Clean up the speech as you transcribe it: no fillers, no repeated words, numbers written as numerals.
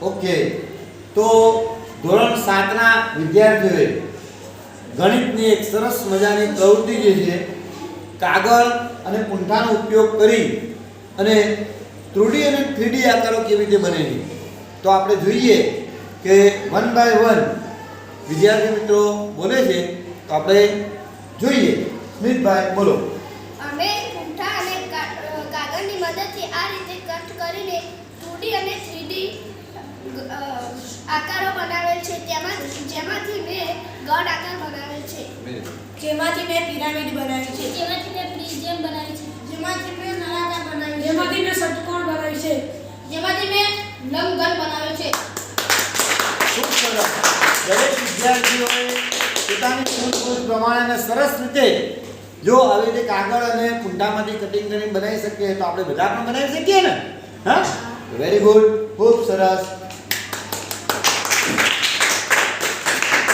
Okay, તો ધોરણ 7 ના વિદ્યાર્થીઓએ ગણિતની એક સરસ મજાની પ્રવૃત્તિ જે છે કાગળ અને પૂંઠાનો ઉપયોગ કરી અને 2D અને 3D આકારો કેવી રીતે બને છે તો આપણે જોઈએ કે 1 by 1 વિદ્યાર્થી મિત્રો બોલે છે તો આપણે જોઈએ. સ્મિતભાઈ બોલો. અમે પૂંઠા અને કાગળની મદદથી આ રીતે કટ કરીને 2D અને 3D આકારો બનાવેલ છે. જેમાંથી મેં ગઢ આકાર બનાવેલ છે, જેમાંથી મેં પિરામિડ બનાવી છે, જેમાંથી મેં પ્રિઝમ બનાવી છે, જેમાંથી મેં નળાકાર બનાવી છે, જેમાંથી મેં ષટકોણ બનાવી છે, જેમાંથી મેં લંબઘન બનાવ્યો છે. ખૂબ સરસ. દરેક વિદ્યાર્થીઓએ પોતાની સૂઝબૂઝ પ્રમાણે અને સરસ રીતે જો આવી રીતે કાગળ અને પૂંઠામાંથી કટિંગ કરીને બનાવી શકીએ તો આપણે બધા પણ બનાવી શકીએ ને. હા, વેરી ગુડ, ખૂબ સરસ.